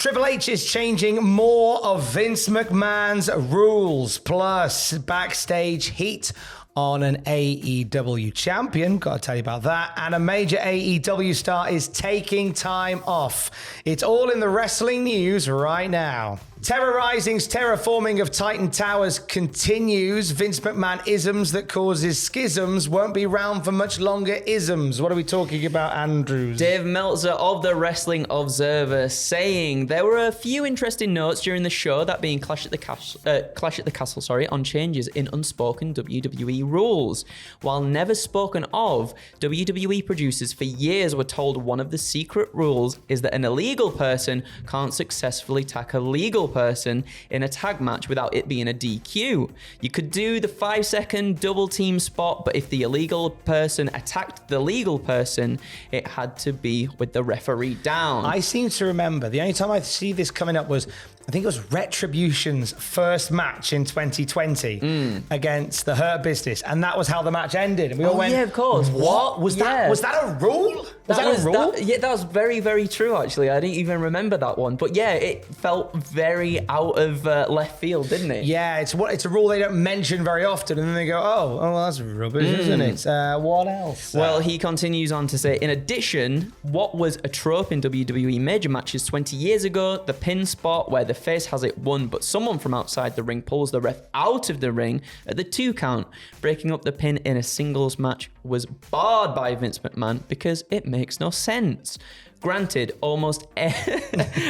Triple H is changing more of Vince McMahon's rules, plus backstage heat on an AEW champion. Got to tell you about that. And a major AEW star is taking time off. It's all in the wrestling news right now. Terror Rising's terraforming of Titan Towers continues. Vince McMahon isms that causes schisms won't be round for much longer isms. What are we talking about, Andrews? Dave Meltzer of the Wrestling Observer saying there were a few interesting notes during the show, that being Clash at the Castle, on changes in unspoken WWE rules. While never spoken of, WWE producers for years were told one of the secret rules is that an illegal person can't successfully tackle a legal person in a tag match without it being a DQ. You could do the 5-second double team spot, but if the illegal person attacked the legal person, it had to be with the referee down. I seem to remember the only time I see this coming up was, I think it was Retribution's first match in 2020 against the Hurt Business, and that was how the match ended. And we all went, yeah, of course. What was that? Was that a rule? That was very, very true. Actually, I didn't even remember that one. But yeah, it felt very out of left field, didn't it? Yeah, it's a rule they don't mention very often, and then they go, oh, well, that's rubbish, isn't it? What else? Well, he continues on to say, in addition, what was a trope in WWE major matches 20 years ago, the pin spot where the face has it won, but someone from outside the ring pulls the ref out of the ring at the 2 count. Breaking up the pin in a singles match was barred by Vince McMahon because it makes no sense. Granted, I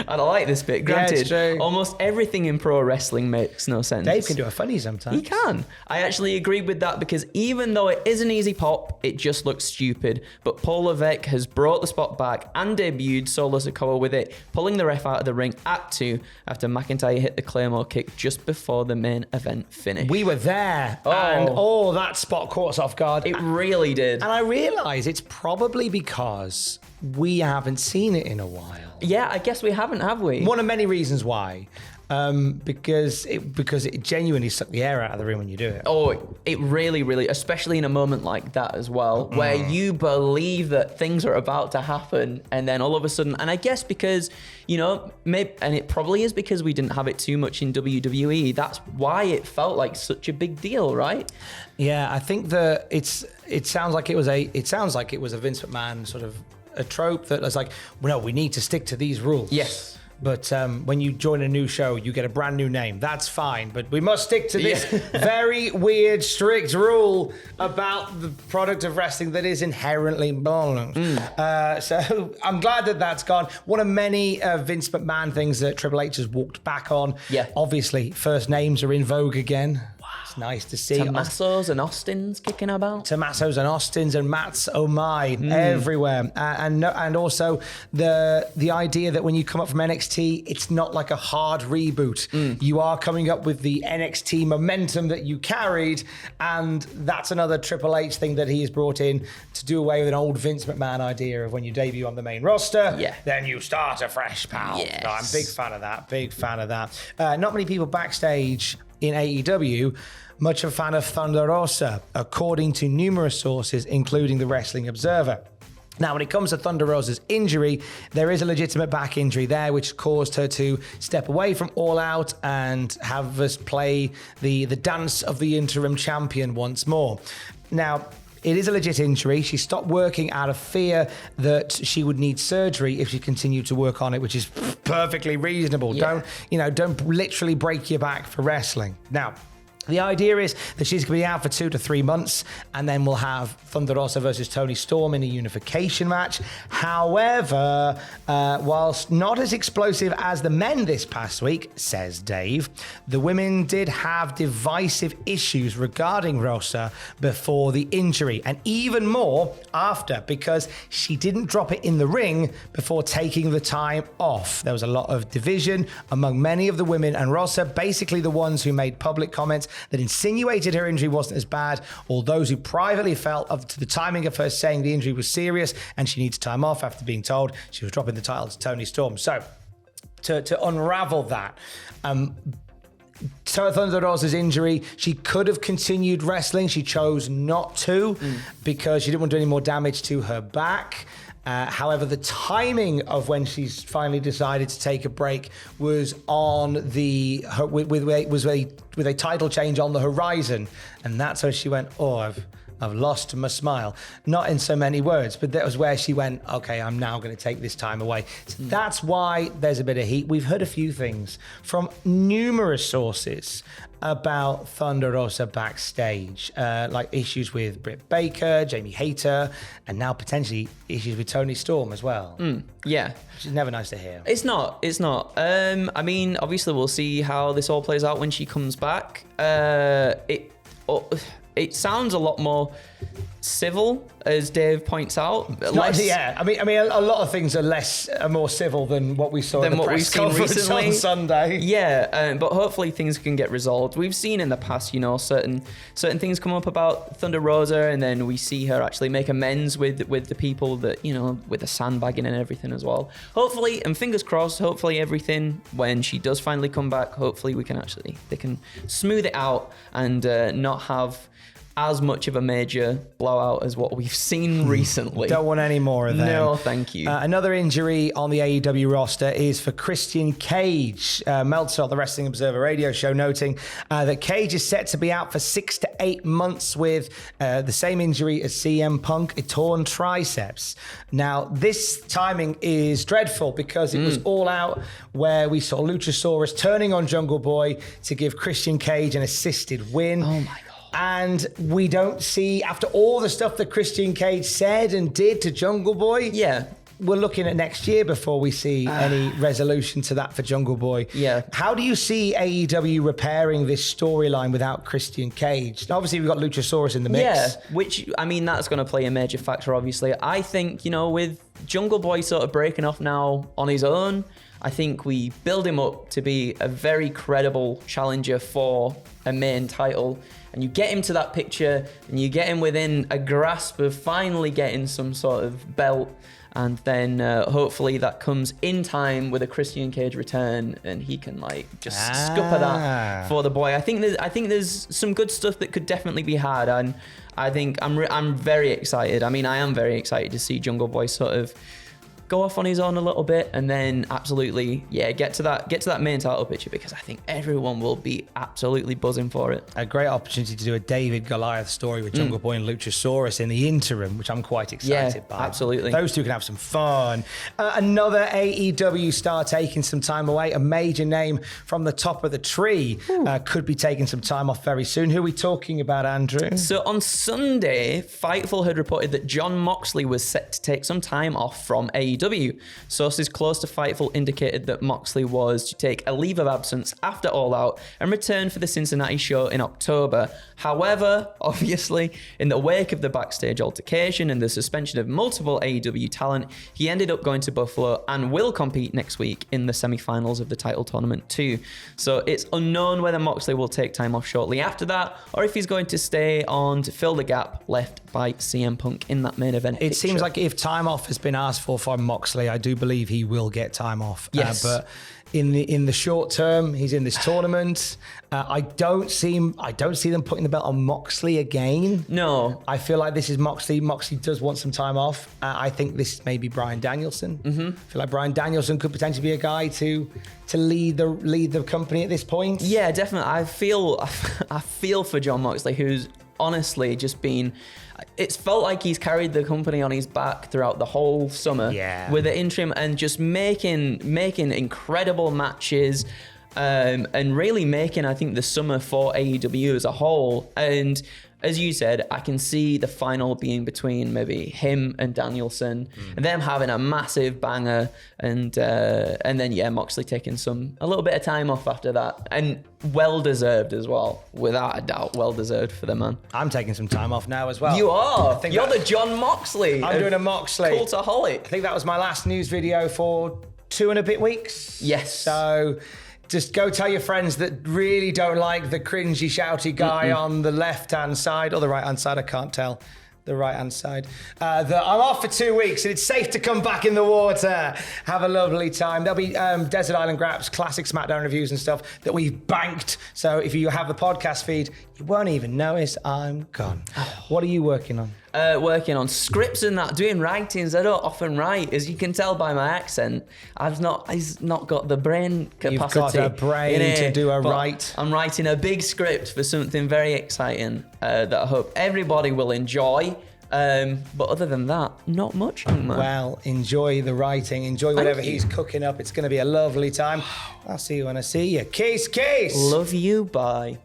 don't like this bit. Granted, almost everything in pro wrestling makes no sense. Dave can do a funny sometimes. He can. I actually agree with that because even though it is an easy pop, it just looks stupid. But Paul Levesque has brought the spot back and debuted Solo Sikoa with it, pulling the ref out of the ring at 2 after McIntyre hit the Claymore kick just before the main event finished. We were there, and that spot caught us off guard. It really did. And I realise it's probably because we haven't seen it in a while. Yeah, I guess we haven't, have we? One of many reasons why. Because it genuinely sucked the air out of the room when you do it. Oh, it really, really, especially in a moment like that as well, where you believe that things are about to happen, and then all of a sudden, and I guess because, maybe, and it probably is because we didn't have it too much in WWE, that's why it felt like such a big deal, right? Yeah, I think that it sounds like it was a Vince McMahon sort of a trope that was like, well, no, we need to stick to these rules. Yes. But when you join a new show, you get a brand new name. That's fine. But we must stick to this very weird, strict rule about the product of wrestling that is inherently balanced. So I'm glad that that's gone. One of many Vince McMahon things that Triple H has walked back on. Yeah. Obviously, first names are in vogue again. It's nice to see. Tommasos and Austins kicking about. Tommasos and Austins and Matts, oh my, everywhere. And also the idea that when you come up from NXT, it's not like a hard reboot. You are coming up with the NXT momentum that you carried, and that's another Triple H thing that he has brought in to do away with an old Vince McMahon idea of when you debut on the main roster, then you start afresh, pal. Yes. No, I'm a big fan of that. Not many people backstage in AEW, much a fan of Thunder Rosa, according to numerous sources, including the Wrestling Observer. Now, when it comes to Thunder Rosa's injury, there is a legitimate back injury there, which caused her to step away from All Out and have us play the dance of the interim champion once more. Now, it is a legit injury. She stopped working out of fear that she would need surgery if she continued to work on it, which is perfectly reasonable. Yeah. Don't literally break your back for wrestling. Now, the idea is that she's going to be out for 2 to 3 months, and then we'll have Thunder Rosa versus Toni Storm in a unification match. However, whilst not as explosive as the men this past week, says Dave, the women did have divisive issues regarding Rosa before the injury, and even more after, because she didn't drop it in the ring before taking the time off. There was a lot of division among many of the women, and Rosa, basically the ones who made public comments that insinuated her injury wasn't as bad, or those who privately felt up to the timing of her saying the injury was serious and she needs time off after being told she was dropping the title to Toni Storm. So to unravel that, Thunder Rosa's injury, she could have continued wrestling. She chose not to because she didn't want to do any more damage to her back. However, the timing of when she's finally decided to take a break was on with a title change on the horizon, and that's where she went, I've lost my smile. Not in so many words, but that was where she went, okay, I'm now going to take this time away. So that's why there's a bit of heat. We've heard a few things from numerous sources about Thunder Rosa backstage, like issues with Britt Baker, Jamie Hayter, and now potentially issues with Toni Storm as well. Yeah. Which is never nice to hear. It's not. I mean, obviously we'll see how this all plays out when she comes back. It sounds a lot more civil, as Dave points out. I mean, a lot of things are more civil than what we saw in the press conference recently on Sunday. Yeah, but hopefully things can get resolved. We've seen in the past, certain things come up about Thunder Rosa, and then we see her actually make amends with the people that, with the sandbagging and everything as well. Hopefully, and fingers crossed, hopefully everything, when she does finally come back, hopefully they can smooth it out and not have as much of a major blowout as what we've seen recently. Don't want any more of them. No, thank you. Another injury on the AEW roster is for Christian Cage. Meltzer, the Wrestling Observer radio show, noting that Cage is set to be out for 6 to 8 months with the same injury as CM Punk, a torn triceps. Now, this timing is dreadful because it was All Out where we saw Luchasaurus turning on Jungle Boy to give Christian Cage an assisted win. Oh, my God. And we don't see, after all the stuff that Christian Cage said and did to Jungle Boy, we're looking at next year before we see any resolution to that for Jungle Boy. Yeah. How do you see AEW repairing this storyline without Christian Cage? Obviously, we've got Luchasaurus in the mix. Yeah, which, I mean, that's going to play a major factor, obviously. I think, with Jungle Boy sort of breaking off now on his own, I think we build him up to be a very credible challenger for a main title. And you get him to that picture, and you get him within a grasp of finally getting some sort of belt. And then hopefully that comes in time with a Christian Cage return, and he can just scupper that for the boy. I think there's some good stuff that could definitely be had, and I think I'm very excited. I mean, I am very excited to see Jungle Boy sort of go off on his own a little bit, and then absolutely, get to that main title picture, because I think everyone will be absolutely buzzing for it. A great opportunity to do a David Goliath story with Jungle Boy and Luchasaurus in the interim, which I'm quite excited by. Absolutely. Those two can have some fun. Another AEW star taking some time away, a major name from the top of the tree, could be taking some time off very soon. Who are we talking about, Andrew? So on Sunday, Fightful had reported that Jon Moxley was set to take some time off from AEW. Sources close to Fightful indicated that Moxley was to take a leave of absence after All Out and return for the Cincinnati show in October. However, obviously, in the wake of the backstage altercation and the suspension of multiple AEW talent, he ended up going to Buffalo and will compete next week in the semi-finals of the title tournament too. So it's unknown whether Moxley will take time off shortly after that, or if he's going to stay on to fill the gap left by CM Punk in that main event. It seems like if time off has been asked for Moxley, I do believe he will get time off. Yes. But in the short term, he's in this tournament. I don't see them putting the belt on Moxley again. No. I feel like this is Moxley. Moxley does want some time off. I think this may be Bryan Danielson. I feel like Bryan Danielson could potentially be a guy to lead the company at this point. Yeah, definitely. I feel for Jon Moxley, who's honestly just been... It's felt like he's carried the company on his back throughout the whole summer with the interim, and just making incredible matches, and really making, I think, the summer for AEW as a whole. And as you said, I can see the final being between maybe him and Danielson, and them having a massive banger, and then Moxley taking a little bit of time off after that, and well deserved as well, without a doubt, well deserved for the man. I'm taking some time off now as well. You are. You're the Jon Moxley. I'm doing a Moxley. Cultaholic. I think that was my last news video for 2 and a bit weeks. Yes. So just go tell your friends that really don't like the cringy, shouty guy on the left-hand side, or the right-hand side, I can't tell. The right-hand side. That I'm off for 2 weeks, and it's safe to come back in the water. Have a lovely time. There'll be Desert Island Graps, classic SmackDown reviews and stuff that we've banked. So if you have the podcast feed, you won't even notice I'm gone. What are you working on? working on scripts and that, doing writings. I don't often write, as you can tell by my accent. I've not got the brain capacity. You've got a brain to do a write. I'm writing a big script for something very exciting that I hope everybody will enjoy. But other than that, not much. Well, enjoy the writing. Enjoy whatever he's cooking up. It's going to be a lovely time. I'll see you when I see you. Case. Love you. Bye.